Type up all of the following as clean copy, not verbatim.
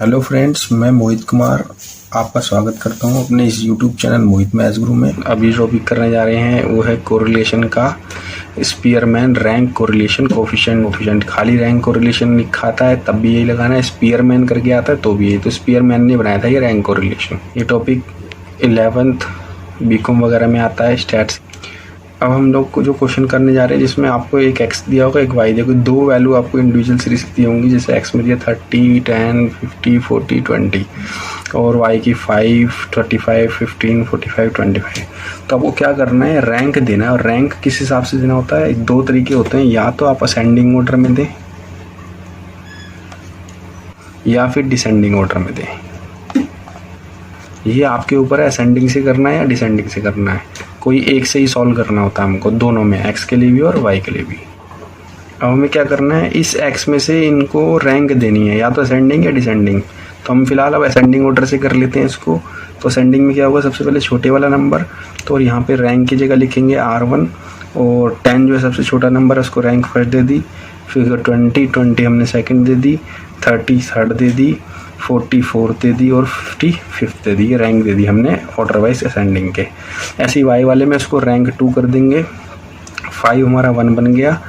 Hello friends, मैं मोहित कुमार आपका स्वागत करता हूं अपने इस यूट्यूब चैनल मोहित मैथ्स गुरु में। अभी जो टॉपिक करने जा रहे हैं वो है कोरिलेशन का स्पीयरमैन रैंक कोरिलेशन कोफिशिएंट। खाली रैंक कोरिलेशन लिखा आता है तब भी यही लगाना है, स्पीयरमैन करके आता है तो भी यही। तो स्पीयरमैन ने बनाया था ये रैंक कोरिलेशन। ये टॉपिक 11th बीकॉम वगैरह में आता है, स्टैट्स। अब हम लोग को जो क्वेश्चन करने जा रहे हैं जिसमें आपको एक एक्स दिया होगा, एक वाई दिया होगा, दो वैल्यू आपको इंडिविजुअल सीरीज दी होंगी। जैसे एक्स में दिया 30, 10, 50, 40, 20 और वाई की 5, 35, 15, 45, 25। तो आपको क्या करना है, रैंक देना है। और रैंक किस हिसाब से देना होता है, दो तरीके होते हैं। या तो आप असेंडिंग ऑर्डर में दें या फिर डिसेंडिंग ऑर्डर में दें। ये आपके ऊपर है, असेंडिंग से करना है या डिसेंडिंग से करना है। कोई एक से ही सॉल्व करना होता है हमको, दोनों में, एक्स के लिए भी और वाई के लिए भी। अब हमें क्या करना है, इस एक्स में से इनको रैंक देनी है, या तो असेंडिंग या डिसेंडिंग। तो हम फिलहाल अब असेंडिंग ऑर्डर से कर लेते हैं इसको। तो असेंडिंग में क्या होगा, सबसे पहले छोटे वाला नंबर, तो यहाँ पे रैंक की जगह लिखेंगे R1। और 10 जो है सबसे छोटा नंबर है, उसको रैंक फर्स्ट दे दी। फिर 20 हमने सेकंड दे दी, 30 थर्ड दे दी, 40 फोर्थ दे दी और 50 फिफ्थ दे दी। ये रैंक दे दी हमने ऑर्डर वाइज असेंडिंग के। ऐसे ही वाई वाले में उसको रैंक 2 कर देंगे। 5 हमारा 1 बन गया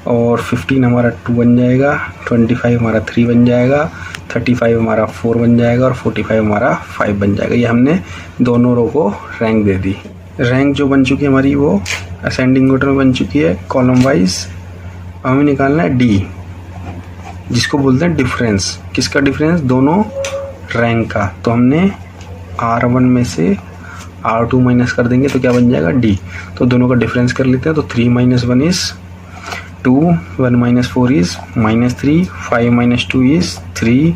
और 15 हमारा 2 बन जाएगा, 25 हमारा 3 बन जाएगा, 35 हमारा 4 बन जाएगा और 45 हमारा 5 बन जाएगा। ये हमने दोनों रो को रैंक दे दी। रैंक जो बन चुकी है हमारी वो असेंडिंग ऑर्डर में बन चुकी है, कॉलम वाइज। हमें निकालना है डी, जिसको बोलते हैं डिफरेंस। किसका डिफरेंस, दोनों रैंक का। तो हमने R1 में से R2 माइनस कर देंगे तो क्या बन जाएगा, D। तो दोनों का डिफरेंस कर लेते हैं। तो 3 - 1 is 2, 1 - 4 is -3, 5 - 2 is 3,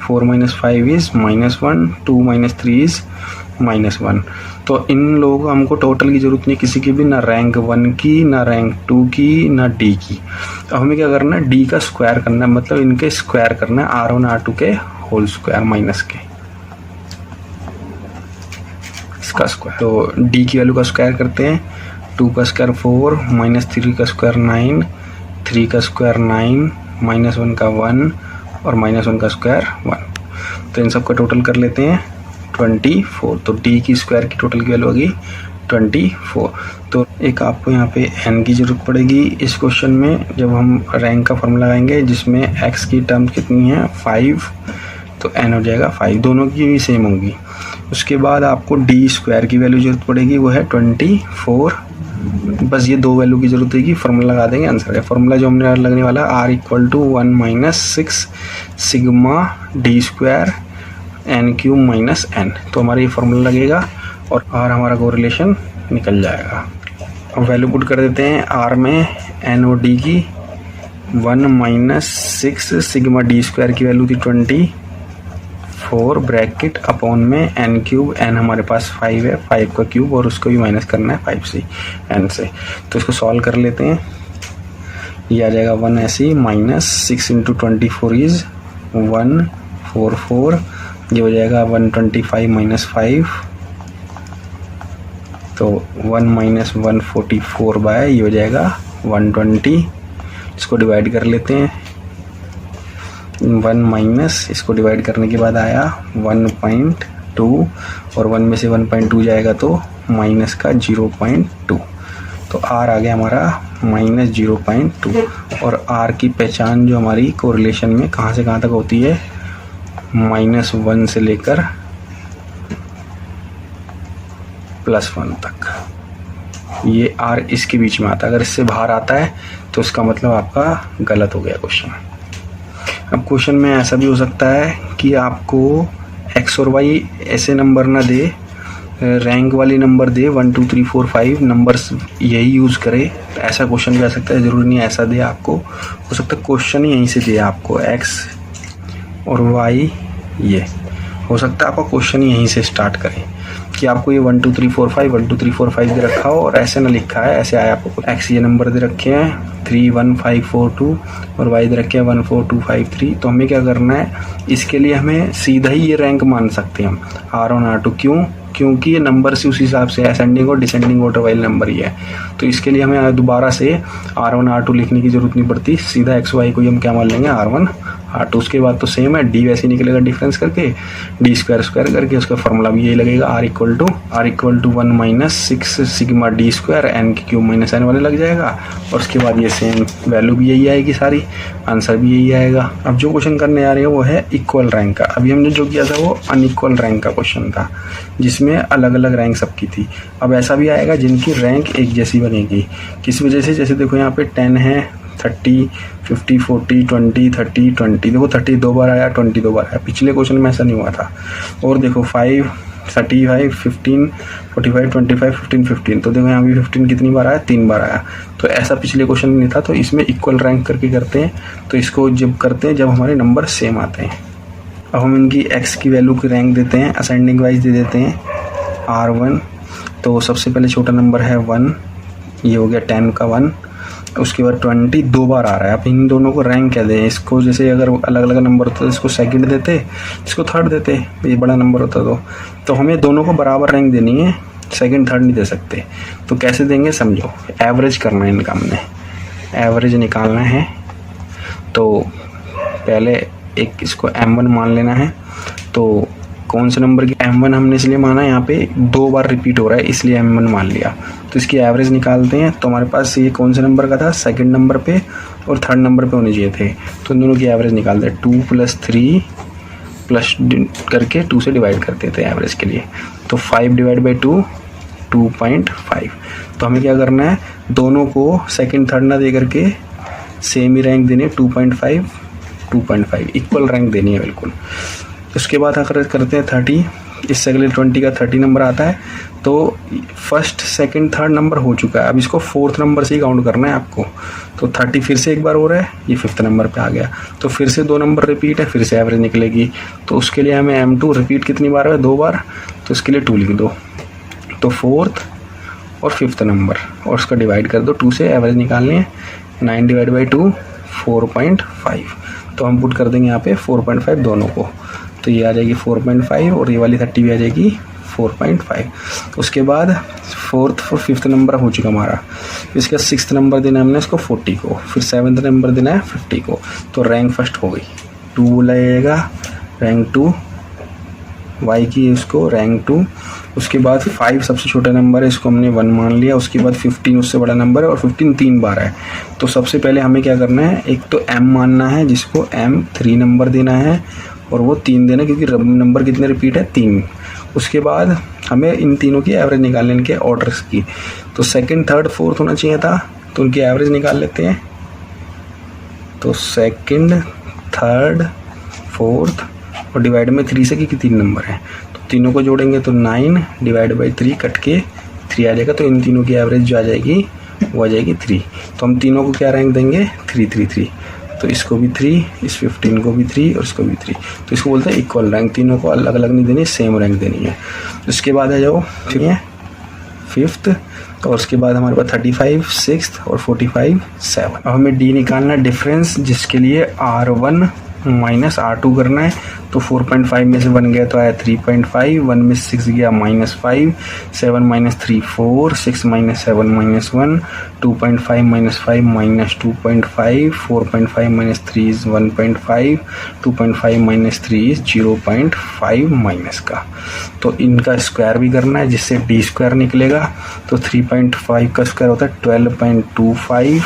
4 - 5 is -1, 2 - 3 is -1। तो इन लोगों को हमको टोटल की जरूरत नहीं किसी की भी, ना रैंक 1 की, ना रैंक 2 की, ना D की। अब हमें क्या करना है, D का स्क्वायर करना है, मतलब इनके स्क्वायर करना है, R1 R2 के होल स्क्वायर माइनस के, इसका स्क्वायर। तो D की वैल्यू का स्क्वायर करते हैं। 2 का स्क्वायर 4, -3 का स्क्वायर 9, 3 का स्क्वायर 9, -1 का 1 और -1 का स्क्वायर 1। तो इन सब का टोटल कर लेते हैं 24। तो D की स्क्वायर की टोटल की वैल्यू होगी 24। तो एक आपको यहाँ पे n की जरूरत पड़ेगी इस क्वेश्चन में, जब हम रैंक का फॉर्मूला लगाएंगे, जिसमें x की टर्म कितनी है 5, तो n हो जाएगा 5। दोनों की भी सेम होंगी। उसके बाद आपको D स्क्वायर की वैल्यू जरूरत पड़ेगी, वो है 24। बस ये दो वैल्यू की जरूरत है, फॉर्मूला लगा देंगे, आंसर है। फॉर्मूला जो हमने लगने वाला है R = 1 - 6 sigma D square n³ - n। तो हमारा ये फॉर्मूला लगेगा और R हमारा कोरिलेशन निकल जाएगा। अब वैल्यू पुट कर देते हैं। R में n और D की 1 - 6 सिग्मा D स्क्वायर की वैल्यू थी 24 ब्रैकेट अपॉन में n³। n हमारे पास 5 है, 5 का क्यूब, और उसको भी माइनस करना है 5 से, n से। तो इसको सॉल्व कर लेते हैं। ये आ जाएगा 1 ऐसे ही, -6 × 24 इज 144। ये हो जाएगा 125 - 5, तो 1 - 144 बाय ये हो जाएगा 120। इसको डिवाइड कर लेते हैं। 1 माइनस इसको डिवाइड करने के बाद आया 1.2 और 1 में से 1.2 जाएगा तो माइनस का 0.2। तो R आ गया हमारा -0.2। और R की पहचान जो हमारी कोरिलेशन में कहाँ से कहाँ तक होती है, -1 से लेकर +1 तक। ये R इसके बीच में आता है। अगर इससे बाहर आता है तो इसका मतलब आपका गलत हो गया क्वेश्चन। अब क्वेश्चन में ऐसा भी हो सकता है कि आपको x और y ऐसे नंबर ना दे, रैंक वाली नंबर दे, 1 2 3 4 5 नंबर्स यही यूज़ करे। तो ऐसा क्वेश्चन भी आ सकता है, ज़रूरी नहीं ऐसा दे आपको। हो सकता है क्वेश्चन ही यहीं से दे आपको, x और y। ये हो सकता है आपका क्वेश्चन ही यहीं से स्टार्ट करें कि आपको ये 1 2 3 4 5 1 2 3 4 5 दे रखा हो और ऐसे ना लिखा है, ऐसे आया आपको x ये नंबर दे रखे हैं 3 1 5 4 2 और y दे रखे हैं 1 4 2 5 3। तो हमें क्या करना है, इसके लिए हमें सीधा ही ये रैंक मान सकते हैं हम R1 R2। क्यों, क्योंकि ये नंबर से उस हिसाब से असेंडिंग और डिसेंडिंग ऑर्डर वाले नंबर ही है। तो इसके लिए हमें दोबारा से R1 R2 लिखने की जरूरत नहीं पड़ती, सीधा x y को ही हम क्या मान लेंगे R1 R2 उसके बाद तो सेम है, D वैसे निकलेगा डिफरेंस करके, D स्क्वायर स्क्वायर करके उसका फॉर्मूला भी यही लगेगा, R equal to 1 minus 6 sigma D square n की क्यूब माइनस n वाले लग जाएगा। और उसके बाद ये सेम वैल्यू भी यही आएगी, सारी आंसर भी यही आएगा। अब जो क्वेश्चन करने आ रहे हैं वो है इक्वल रैंक का। अभी हमने जो किया था वो अनइक्वल रैंक का क्वेश्चन था, जिसमें अलग अलग रैंक सबकी थी। अब ऐसा भी आएगा जिनकी रैंक एक जैसी बनेगी। किस वजह से? जैसे देखो यहाँ पे 10 है, 30, 50, 40, 20, 30, 20, देखो 30 दो बार आया, 20 दो बार आया। पिछले क्वेश्चन में ऐसा नहीं हुआ था। और देखो 5, 35, 15, 45, 25, 15, 15, तो देखो यहाँ भी 15 कितनी बार आया? 3 बार आया। तो ऐसा पिछले क्वेश्चन में नहीं था। तो इसमें इक्वल रैंक करके करते हैं। तो इसको जब करते हैं जब हमारे नंबर सेम आते हैं। अब हम इनकी x की वैल्यू की रैंक देते हैं, असेंडिंग वाइज दे देते हैं। R1 तो सबसे पहले छोटा नंबर है 1, ये हो गया 10 का 1। उसके बाद 20 दो बार आ रहा है। अब इन दोनों को रैंक क्या दें? इसको जैसे अगर अलग अलग नंबर होता तो इसको सेकंड देते, इसको थर्ड देते, ये बड़ा नंबर होता तो हमें दोनों को बराबर रैंक देनी है, सेकंड थर्ड नहीं दे सकते। तो कैसे देंगे समझो, एवरेज करना है इनका, हमने एवरेज निकालना है। तो पहले एक इसको m1 मान लेना है। तो कौन से नंबर की m1 हमने इसलिए माना, यहाँ पे 2 बार रिपीट हो रहा है इसलिए m1 मान लिया। तो इसकी एवरेज निकालते हैं। तो हमारे पास ये कौन से नंबर का था? सेकंड नंबर पे और थर्ड नंबर पे होने चाहिए थे। तो इन दोनों की एवरेज निकालते हैं। 2 + 3 प्लस करके 2 से डिवाइड करते थे एवरेज के लिए। तो 5 / 2 2.5। तो हमें क्या करना है, दोनों को सेकंड थर्ड ना दे करके सेम ही रैंक देनी है, 2.5 इक्वल रैंक देनी है बिल्कुल। उसके बाद अगर करते हैं 30, इससे अगले 20 का 30 नंबर आता है। तो फर्स्ट सेकंड थर्ड नंबर हो चुका है, अब इसको फोर्थ नंबर से ही काउंट करना है आपको। तो 30 फिर से एक बार हो रहा है, ये फिफ्थ नंबर पे आ गया। तो फिर से 2 नंबर रिपीट है, फिर से एवरेज निकलेगी। तो उसके लिए हमें m2 रिपीट कितनी बार है? 2 बार। तो इसके लिए 2 लिख दो। तो फोर्थ और फिफ्थ नंबर और उसका डिवाइड कर दो 2 से, एवरेज निकालनी है। 9 / 2 4.5। तो हम पुट कर देंगे यहाँ पे 4.5 दोनों को। तो ये आ जाएगी 4.5 और ये वाली 30 भी आ जाएगी 4.5। उसके बाद फोर्थ और फिफ्थ नंबर हो चुका हमारा। इसका सिक्स्थ नंबर देना है हमने इसको 40 को, फिर सेवन्थ नंबर देना है 50 को। तो रैंक फर्स्ट हो गई, 2 बोला जाएगा, रैंक 2 y की उसको रैंक 2। उसके बाद 5 सबसे छोटा नंबर है, इसको हमने 1 मान लिया। उसके बाद 15 उससे बड़ा नंबर है और 15 3 बार है। तो सबसे पहले हमें क्या करना है, एक तो m मानना है जिसको m3 नंबर देना है और वो 3 देना क्योंकि नंबर कितने रिपीट है? 3। उसके बाद हमें इन तीनों की एवरेज निकालने, इनके ऑर्डर्स की। तो सेकंड थर्ड फोर्थ होना चाहिए था, तो उनकी एवरेज निकाल लेते हैं। तो सेकंड थर्ड फोर्थ और डिवाइड में 3 से, क्योंकि 3 नंबर है तो तीनों को जोड़ेंगे तो 9 / 3 कट के 3 आ जाएगा। तो इन तीनों की एवरेज जो आ जाएगी वो आ जाएगी 3। तो हम तीनों को क्या रैंक देंगे? 3 3 3। तो इसको भी 3, इस 15 को भी 3 और इसको भी 3। तो इसको बोलते हैं इक्वल रैंक। तीनों को अलग अलग नहीं देनी, सेम रैंक देनी है। उसके बाद आ जाओ ठीक है फिफ्थ, और उसके बाद हमारे पास 35 सिक्स्थ और 45 7। अब हमें डी निकालना है डिफरेंस, जिसके लिए R1 माइनस R2 करना है। तो 4.5 में से 1 गया तो आया 3.5, 1 में 6 गया -5, 7 - 3 4, 6 - 7 -1, 2.5 - 5 -2.5, 4.5 - 3 is 1.5, 2.5 - 3 is 0.5 माइनस का। तो इनका स्क्वायर भी करना है जिससे डी स्क्वायर निकलेगा। तो 3.5 का स्क्वायर होता है 12.25,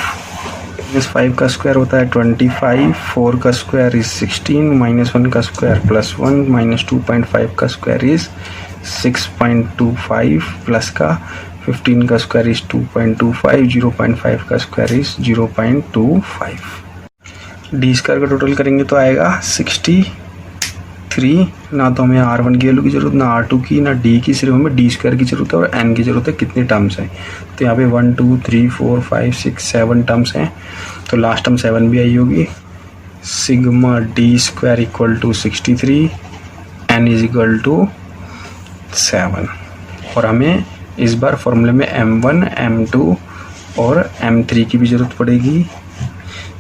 -5 का स्क्वायर होता है 25, 4 का स्क्वायर इज 16, -1 का स्क्वायर +1, -2.5 का स्क्वायर इज 6.25, प्लस का 15 का स्क्वायर इज 2.25, 0.5 का स्क्वायर इज 0.25। डी स्क्वायर का टोटल करेंगे तो आएगा 63। ना तो हमें R1 की वैल्यू की जरूरत, ना R2 की, ना D की, सिर्फ हमें डी स्क्वायर की जरूरत है और n की जरूरत है। कितने टर्म्स हैं? तो यहाँ पे 1 2 3 4 5 6 7 टर्म्स हैं। तो लास्ट टर्म 7 भी आई होगी। Sigma D square equal to 63, n is equal to 7। और हमें इस बार फॉर्मूले में m1 m2 और m3 की भी जरूरत पड़ेगी।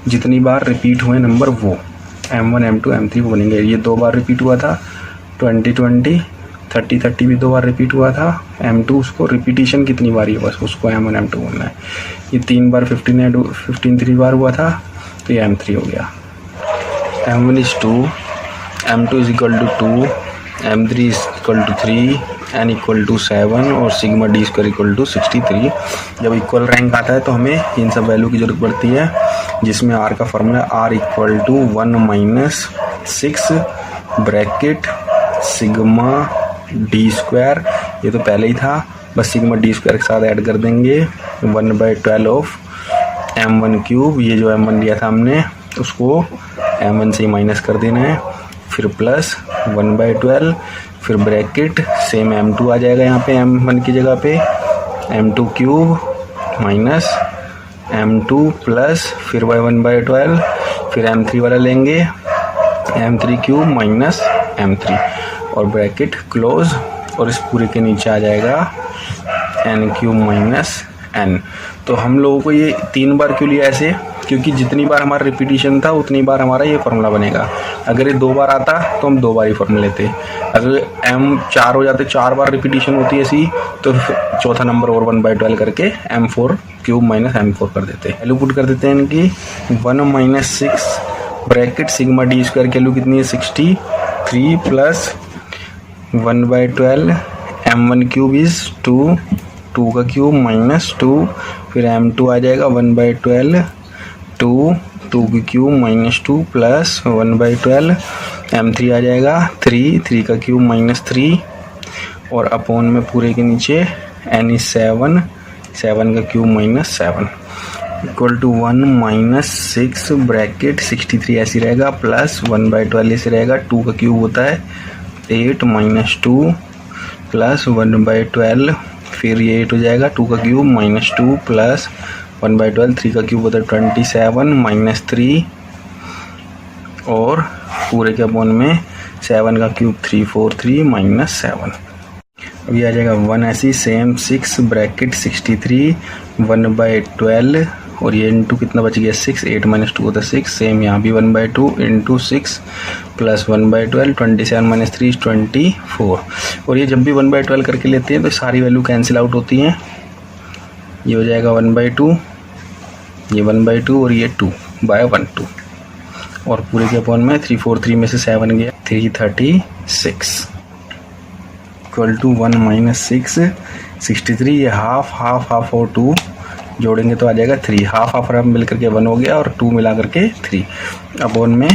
जितनी बार रिपीट हुए नंबर वो m1 m2 m3 वो बनेंगे। ये 2 बार रिपीट हुआ था, 20 20, 30 30 भी 2 बार रिपीट हुआ था। m2 उसको रिपीटिशन कितनी बार है बस उसको m1 m2 बोलना है। ये 3 बार 15 3 बार हुआ था तो ये m3 हो गया। M1 is 2, M2 is equal to 2, M3 is equal to 3, N equal to 7 और sigma D square equal to 63। जब इक्वल रैंक आता है तो हमें इन सब वैल्यू की ज़रूरत पड़ती है, जिसमें R का formula R equal to 1 - 6 bracket sigma D square, ये तो पहले ही था, बस सिग्मा डी स्क्वायर के साथ ऐड कर देंगे 1/12 ऑफ M1 क्यूब, ये जो M1 लिया था हमने उसको M1 से ही माइनस कर देना है, फिर प्लस 1/12, फिर ब्रैकेट सेम M2 आ जाएगा यहाँ पे M1 की जगह पे, M2 cube minus M2 plus फिर 1/12, फिर M3 वाला लेंगे M3 क्यूब माइनस M3 और ब्रैकेट क्लोज, और इस पूरे के नीचे आ जाएगा N क्यूब माइनस N। तो हम लोगों को ये 3 बार क्यों लिया ऐसे, क्योंकि जितनी बार हमारा रिपीटिशन था उतनी बार हमारा ये फार्मूला बनेगा। अगर ये 2 बार आता तो हम 2 बार ही फार्मूला लेते, अगर M4 हो जाते 4 बार रिपीटिशन होती है ऐसी, तो चौथा नंबर और 1/12 करके M4 क्यूब माइनस M4 कर देते। वैल्यू पुट कर देते हैं इनकी 1 - 6 ब्रैकेट सिग्मा डी स्क्वायर की वैल्यू कितनी है 63 प्लस 1/12 M1 क्यूब इज 2, 2 का क्यूब माइनस 2, फिर M2 आ जाएगा 1/12 2, 2 की क्यूब माइनस 2 प्लस 1/12, M3 आ जाएगा 3, 3 का क्यूब माइनस 3 और अपॉन में पूरे के नीचे N इज 7, 7 का cube minus 7 equal to 1 - 6 bracket 63 ऐसे रहेगा प्लस 1/12 ऐसे रहेगा, 2 का क्यूब होता है 8 माइनस 2 प्लस 1/12, फिर ये 8 हो जाएगा, 2 का क्यूब माइनस 2 प्लस 1/12, 3 का क्यूब होता है 27 माइनस 3 और पूरे के अपॉन में 7 का क्यूब 343 माइनस 7। अभी आ जाएगा 1 ऐसी सेम 6 ब्रैकेट 63 1/12 और ये इंटू कितना बच गया 6, 8 माइनस 2 होता है 6, सेम यहाँ भी 1/2 इंटू 6 प्लस 1/12, 27 माइनस 3 24। और ये जब भी 1/12 करके लेते हैं तो सारी वैल्यू कैंसिल आउट होती हैं, ये हो जाएगा 1/2, ये 1/2 और ये 2/1/2 और पूरे के अपॉन में 343 में से 7 गया 336 इक्वल टू 1 - 6 63, ये हाफ और 2 जोड़ेंगे तो आ जाएगा 3, हाफ मिल करके 1 हो गया और 2 मिला करके 3 अपॉन में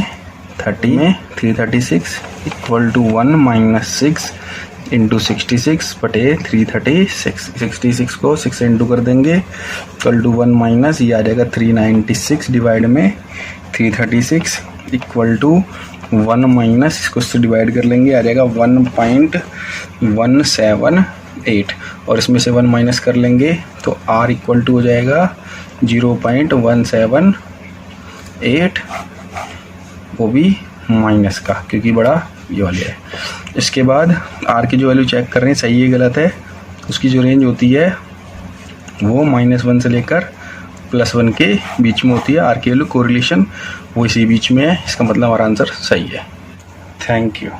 30 में 336 इक्वल टू 1 - 6 इंटू 66 बटे 336, 66 को 6 से इंटू कर देंगे इक्वल टू 1 माइनस ये आ जाएगा 396 डिवाइड में 336 इक्वल टू 1 माइनस इसको से डिवाइड कर लेंगे आ जाएगा 1.178 और इसमें से 1 माइनस कर लेंगे तो R इक्वल टू हो जाएगा 0.178, वो भी माइनस का क्योंकि बड़ा ये वाले है। इसके बाद R की जो वैल्यू चेक कर रहे हैं सही है गलत है, उसकी जो रेंज होती है वो -1 से लेकर +1 के बीच में होती है। R की वैल्यू कोरिलेशन वो इसी बीच में है, इसका मतलब हमारा आंसर सही है। Thank you.